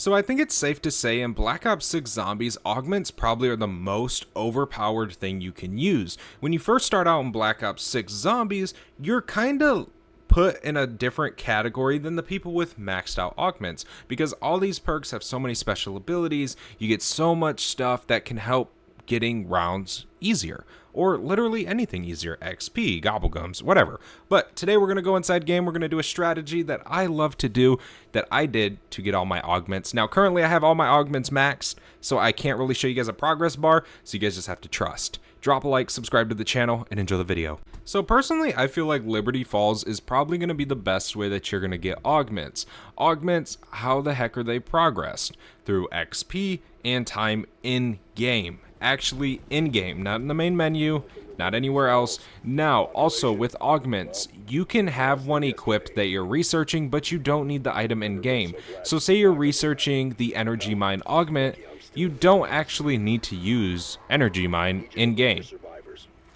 So I think it's safe to say in Black Ops 6 Zombies, augments probably are the most overpowered thing you can use. When you first start out in Black Ops 6 Zombies, you're kinda put in a different category than the people with maxed out augments, because all these perks have so many special abilities, you get so much stuff that can help getting rounds easier, or literally anything easier, XP, gobblegums, whatever. But today we're going to go inside game, we're going to do a strategy that I love to do, that I did to get all my augments. Now currently I have all my augments maxed, so I can't really show you guys a progress bar, so you guys just have to trust. Drop a like, subscribe to the channel, and enjoy the video. So personally, I feel like Liberty Falls is probably going to be the best way that you're going to get augments. Augments, how the heck are they progressed? Through XP and time in-game. Actually in-game, not in the main menu, not anywhere else. Now, also with augments, you can have one equipped that you're researching, but you don't need the item in-game. So say you're researching the Energy Mine augment, you don't actually need to use Energy Mine in-game.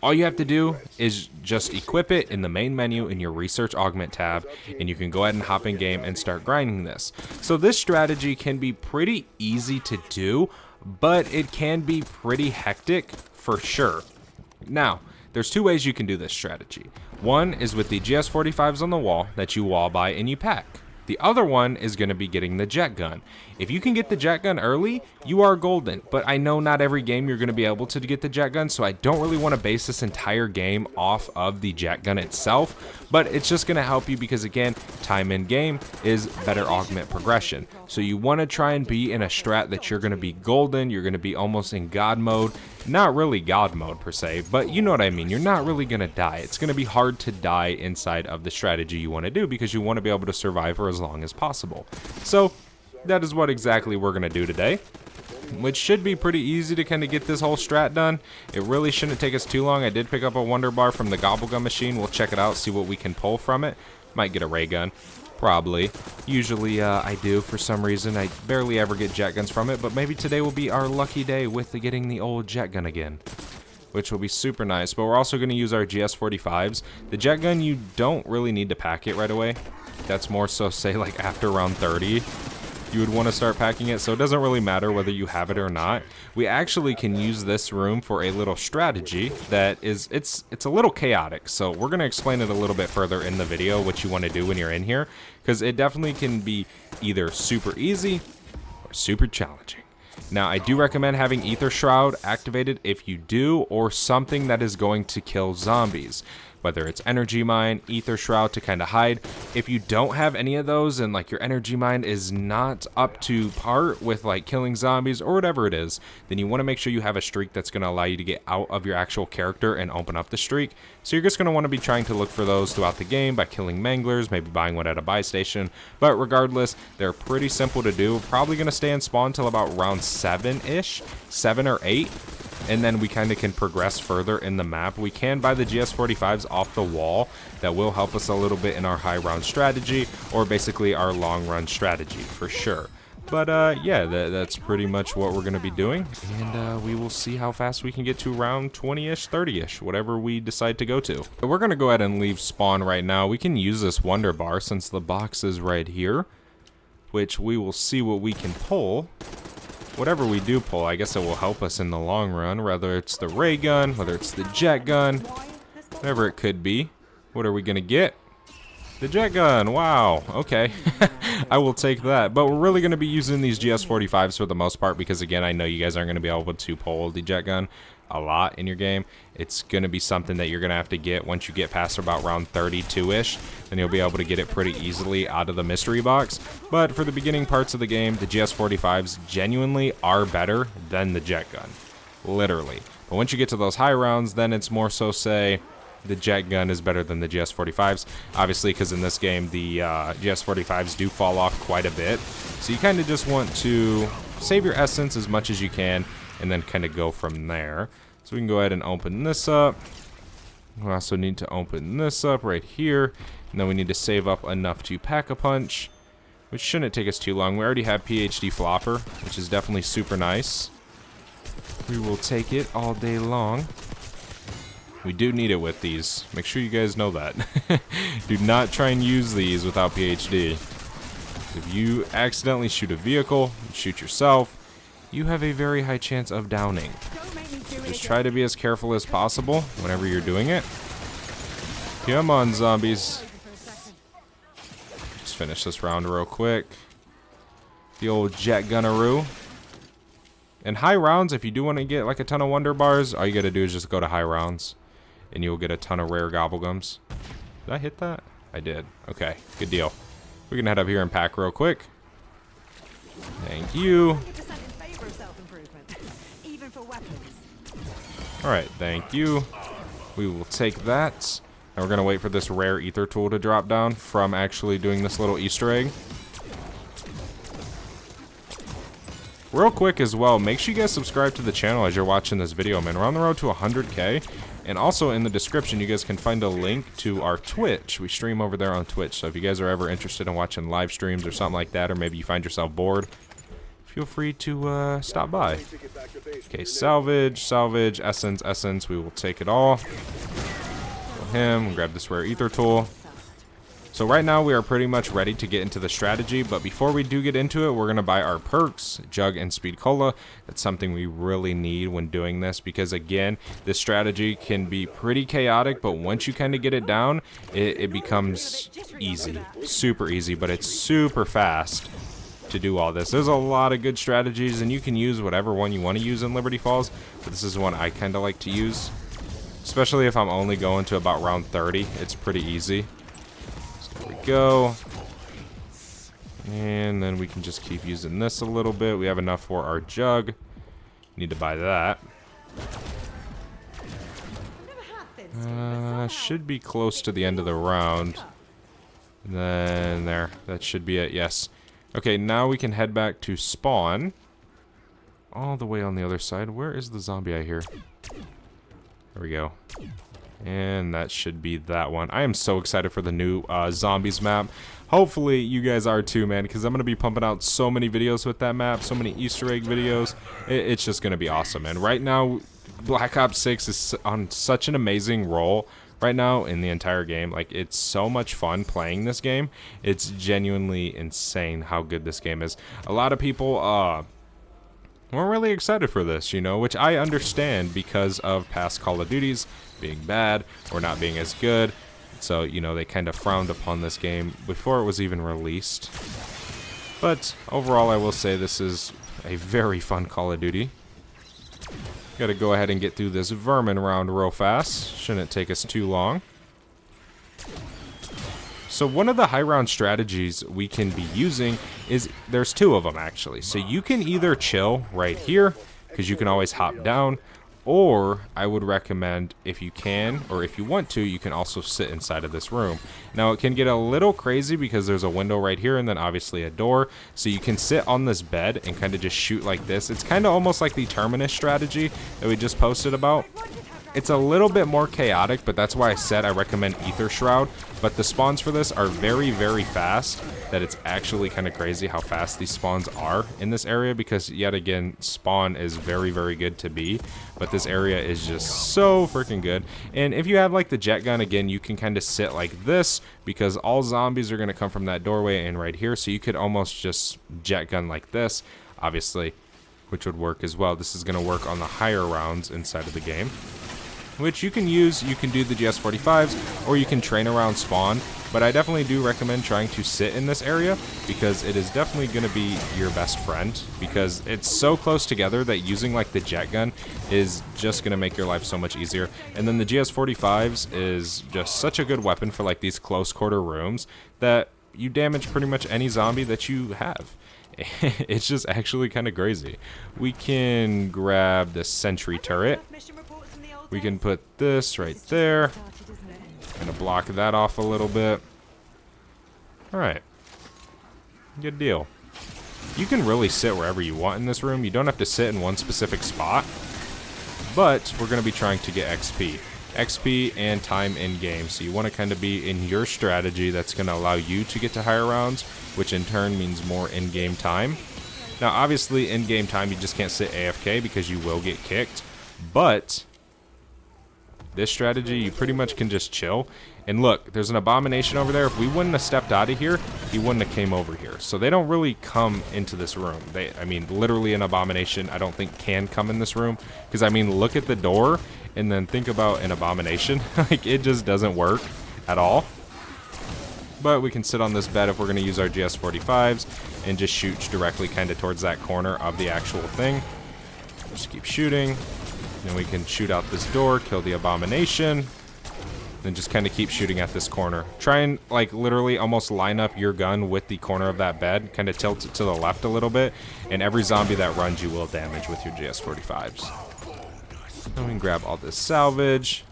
All you have to do is just equip it in the main menu in your Research Augment tab, and you can go ahead and hop in game and start grinding this. So this strategy can be pretty easy to do, but it can be pretty hectic for sure. Now, there's two ways you can do this strategy. One is with the GS45s on the wall that you wall buy and you pack. The other one is going to be getting the jet gun. If you can get the jet gun early, you are golden, but I know not every game you're going to be able to get the jet gun, so I don't really want to base this entire game off of the jet gun itself, but it's just going to help you because, again, time in game is better augment progression. So you want to try and be in a strat that you're going to be golden, you're going to be almost in God mode. Not really God mode per se, but you know what I mean. You're not really going to die. It's going to be hard to die inside of the strategy you want to do because you want to be able to survive for as long as possible. So that is what exactly we're going to do today, which should be pretty easy to kind of get this whole strat done. It really shouldn't take us too long. I did pick up a wonder bar from the gobblegum machine. We'll check it out, see what we can pull from it. Might get a ray gun. Probably. Usually I do for some reason. I barely ever get jet guns from it, but maybe today will be our lucky day with getting the old jet gun again, which will be super nice. But we're also going to use our GS45s. The jet gun, you don't really need to pack it right away. That's more so, say, like after round 30. You would want to start packing it, so it doesn't really matter whether you have it or not. We actually can use this room for a little strategy that is, it's a little chaotic, so we're going to explain it a little bit further in the video, what you want to do when you're in here, because it definitely can be either super easy or super challenging. Now, I do recommend having Ether Shroud activated if you do, or something that is going to kill zombies. Whether it's Energy Mine, Ether Shroud to kind of hide. If you don't have any of those and like your Energy Mine is not up to par with like killing zombies or whatever it is, then you want to make sure you have a streak that's going to allow you to get out of your actual character and open up the streak. So you're just going to want to be trying to look for those throughout the game by killing manglers, maybe buying one at a buy station. But regardless, they're pretty simple to do. Probably going to stay in spawn till about round 7-ish, 7 or 8. And then we kind of can progress further in the map. We can buy the GS45s off the wall. That will help us a little bit in our high round strategy, or basically our long run strategy for sure. But yeah, that's pretty much what we're going to be doing, and we will see how fast we can get to round 20-ish, 30-ish, whatever we decide to go to. But we're going to go ahead and leave spawn right now. We can use this wonder bar since the box is right here, which we will see what we can pull. Whatever we do pull, I guess it will help us in the long run, whether it's the ray gun, whether it's the jet gun, whatever it could be. What are we going to get? The jet gun, wow, okay. I will take that, but we're really going to be using these GS45s for the most part because, again, I know you guys aren't going to be able to pull the jet gun a lot in your game. It's going to be something that you're going to have to get once you get past about round 32-ish, then you'll be able to get it pretty easily out of the mystery box. But for the beginning parts of the game, the GS45s genuinely are better than the jet gun, literally. But once you get to those high rounds, then it's more so, say, the jet gun is better than the GS45s, obviously, because in this game the GS45s do fall off quite a bit. So you kind of just want to save your essence as much as you can and then kind of go from there. So we can go ahead and open this up. We also need to open this up right here, and then we need to save up enough to pack a punch, which shouldn't take us too long. We already have PhD flopper, which is definitely super nice. We will take it all day long. We do need it with these. Make sure you guys know that. Do not try and use these without PhD. If you accidentally shoot a vehicle, shoot yourself, you have a very high chance of downing. Just try to be as careful as possible whenever you're doing it. Come on, zombies. Just finish this round real quick. The old jet gunneroo. And high rounds, if you do want to get like a ton of wonder bars, all you gotta do is just go to high rounds. And you'll get a ton of rare gobblegums. Did I hit that? I did. Okay, good deal. We're gonna head up here and pack real quick. Thank you. Alright, thank you. We will take that. And we're going to wait for this rare ether tool to drop down from actually doing this little Easter egg. Real quick as well, make sure you guys subscribe to the channel as you're watching this video, man. We're on the road to 100K. And also in the description, you guys can find a link to our Twitch. We stream over there on Twitch. So if you guys are ever interested in watching live streams or something like that, or maybe you find yourself bored, feel free to stop by. Okay, salvage, essence. We will take it all. Kill him, grab this rare ether tool. So right now we are pretty much ready to get into the strategy, but before we do get into it, we're going to buy our perks, Jug and Speed Cola. That's something we really need when doing this, because again, this strategy can be pretty chaotic, but once you kind of get it down, it becomes easy, super easy, but it's super fast to do all this. There's a lot of good strategies, and you can use whatever one you want to use in Liberty Falls, but this is one I kind of like to use, especially if I'm only going to about round 30. It's pretty easy. So there we go, and then we can just keep using this a little bit. We have enough for our jug. Need to buy that. Should be close to the end of the round. And then there, that should be it. Yes. Okay, now we can head back to spawn. All the way on the other side. Where is the zombie I hear? There we go. And that should be that one. I am so excited for the new zombies map. Hopefully you guys are too, man, because I'm going to be pumping out so many videos with that map, so many Easter egg videos. It's just going to be awesome. And right now, Black Ops 6 is on such an amazing roll right now in the entire game. Like, it's so much fun playing this game. It's genuinely insane how good this game is. A lot of people weren't really excited for this, you know, which I understand because of past Call of Duties being bad or not being as good. So, you know, they kind of frowned upon this game before it was even released. But overall, I will say this is a very fun Call of Duty. Gotta go ahead and get through this vermin round real fast. Shouldn't take us too long. So one of the high round strategies we can be using is, there's two of them actually. So you can either chill right here, because you can always hop down, or I would recommend, if you can, or if you want to, you can also sit inside of this room. Now it can get a little crazy because there's a window right here and then obviously a door. So you can sit on this bed and kind of just shoot like this. It's kind of almost like the Terminus strategy that we just posted about. It's a little bit more chaotic, but that's why I said I recommend Ether Shroud. But the spawns for this are very, very fast, that it's actually kind of crazy how fast these spawns are in this area, because yet again, spawn is very, very good to be, but this area is just so freaking good. And if you have like the jet gun, again, you can kind of sit like this, because all zombies are going to come from that doorway and right here, so you could almost just jet gun like this, obviously, which would work as well. This is going to work on the higher rounds inside of the game, which you can use. You can do the GS-45s, or you can train around spawn, but I definitely do recommend trying to sit in this area, because it is definitely going to be your best friend, because it's so close together that using like the jet gun is just going to make your life so much easier. And then the GS-45s is just such a good weapon for like these close quarter rooms that you damage pretty much any zombie that you have. It's just actually kind of crazy. We can grab the sentry turret. We can put this right there. Gonna block that off a little bit. Alright. Good deal. You can really sit wherever you want in this room. You don't have to sit in one specific spot. But we're gonna be trying to get XP. XP and time in game. So you want to kind of be in your strategy that's going to allow you to get to higher rounds, which in turn means more in-game time. Now obviously in-game time you just can't sit AFK because you will get kicked, but this strategy you pretty much can just chill, And look, there's an abomination over there. If we wouldn't have stepped out of here, he wouldn't have came over here. So they don't really come into this room. I mean, literally an abomination I don't think can come in this room. Because, I mean, look at the door and then think about an abomination. Like, it just doesn't work at all. But we can sit on this bed if we're going to use our GS-45s and just shoot directly kind of towards that corner of the actual thing. Just keep shooting. Then we can shoot out this door, kill the abomination. Then just kind of keep shooting at this corner. Try and, like, literally almost line up your gun with the corner of that bed. Kind of tilt it to the left a little bit. And every zombie that runs you will damage with your GS-45s. Then we can grab all this salvage.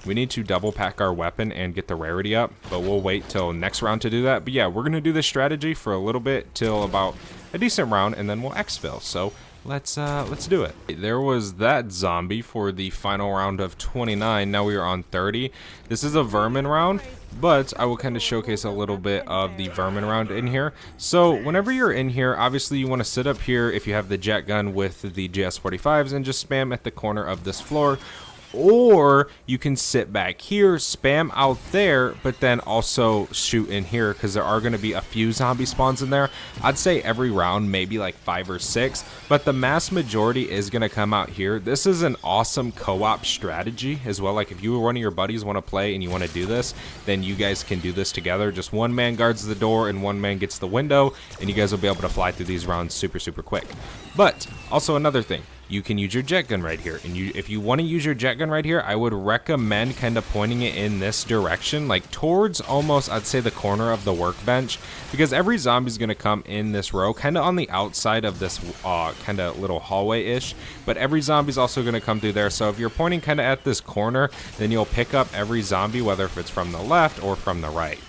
We need to double pack our weapon and get the rarity up, but we'll wait till next round to do that. But yeah, we're going to do this strategy for a little bit till about a decent round, and then we'll exfil. So let's do it. There was that zombie for the final round of 29. Now we are on 30. This is a vermin round, but I will kind of showcase a little bit of the vermin round in here. So whenever you're in here, obviously you want to sit up here if you have the jet gun with the GS-45s and just spam at the corner of this floor. Or you can sit back here, spam out there, but then also shoot in here because there are going to be a few zombie spawns in there. I'd say every round, maybe like 5 or 6, but the mass majority is going to come out here. This is an awesome co-op strategy as well. Like if you or one of your buddies want to play and you want to do this, then you guys can do this together. Just one man guards the door and one man gets the window, and you guys will be able to fly through these rounds super quick. But also another thing, you can use your jet gun right here. And if you want to use your jet gun right here, I would recommend kind of pointing it in this direction, like towards almost, I'd say, the corner of the workbench, because every zombie is going to come in this row, kind of on the outside of this kind of little hallway-ish, but every zombie is also going to come through there. So if you're pointing kind of at this corner, then you'll pick up every zombie, whether if it's from the left or from the right.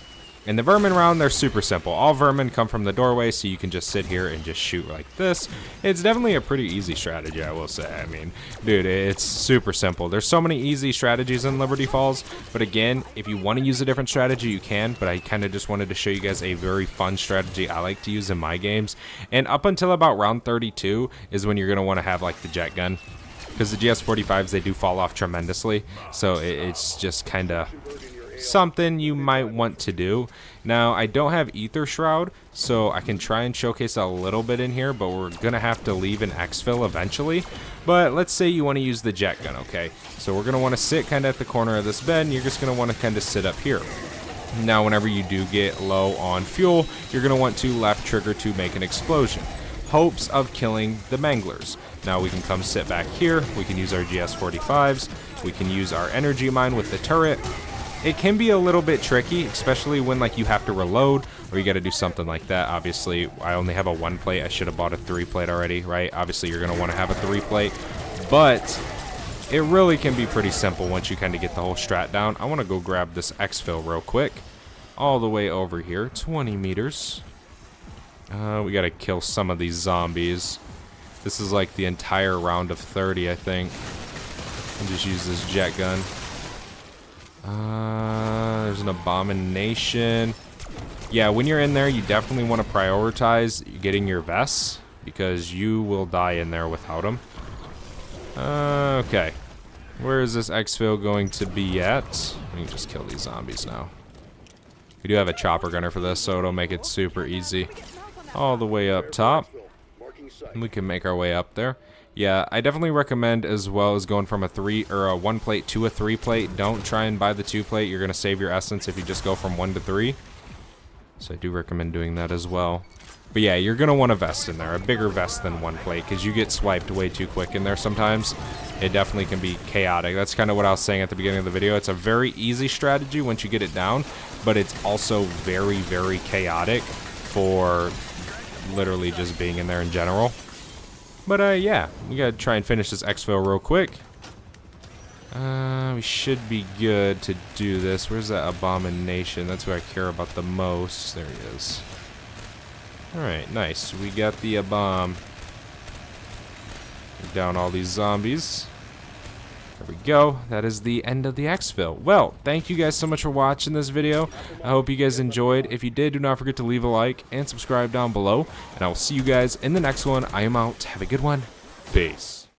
In the vermin round, they're super simple. All vermin come from the doorway, so you can just sit here and just shoot like this. It's definitely a pretty easy strategy, I will say. I mean, dude, it's super simple. There's so many easy strategies in Liberty Falls, but again, if you want to use a different strategy, you can, but I kind of just wanted to show you guys a very fun strategy I like to use in my games. And up until about round 32 is when you're going to want to have, like, the jet gun, because the GS-45s, they do fall off tremendously, so it's just kind of something you might want to do. Now, I don't have Ether Shroud, so I can try and showcase a little bit in here, but we're gonna have to leave an exfil eventually. But let's say you want to use the jet gun, okay? So we're gonna want to sit kind of at the corner of this bed, and you're just gonna want to kind of sit up here. Now, whenever you do get low on fuel, you're gonna want to left trigger to make an explosion. Hopes of killing the manglers. Now we can come sit back here, we can use our GS-45s, we can use our energy mine with the turret. It can be a little bit tricky, especially when like you have to reload or you got to do something like that. Obviously, I only have a 1 plate. I should have bought a 3 plate already, right? Obviously, you're going to want to have a 3 plate, but it really can be pretty simple once you kind of get the whole strat down. I want to go grab this exfil real quick. All the way over here, 20 meters. We got to kill some of these zombies. This is like the entire round of 30, I think. And just use this jet gun. There's an abomination. Yeah, when you're in there, you definitely want to prioritize getting your vests, because you will die in there without them. Okay. Where is this exfil going to be at? We can just kill these zombies now. We do have a chopper gunner for this, so it'll make it super easy. All the way up top. We can make our way up there. Yeah, I definitely recommend as well as going from a 1 plate to a 3 plate. Don't try and buy the 2 plate. You're going to save your essence if you just go from 1 to 3. So I do recommend doing that as well. But yeah, you're going to want a vest in there, a bigger vest than 1 plate, because you get swiped way too quick in there sometimes. It definitely can be chaotic. That's kind of what I was saying at the beginning of the video. It's a very easy strategy once you get it down, but it's also very chaotic for literally just being in there in general. But yeah, we gotta try and finish this exfil real quick. We should be good to do this. Where's that abomination? That's what I care about the most. There he is. Alright, nice. We got the bomb. Down all these zombies. There we go. That is the end of the exfil. Well, thank you guys so much for watching this video. I hope you guys enjoyed. If you did, do not forget to leave a like and subscribe down below. And I will see you guys in the next one. I am out. Have a good one. Peace.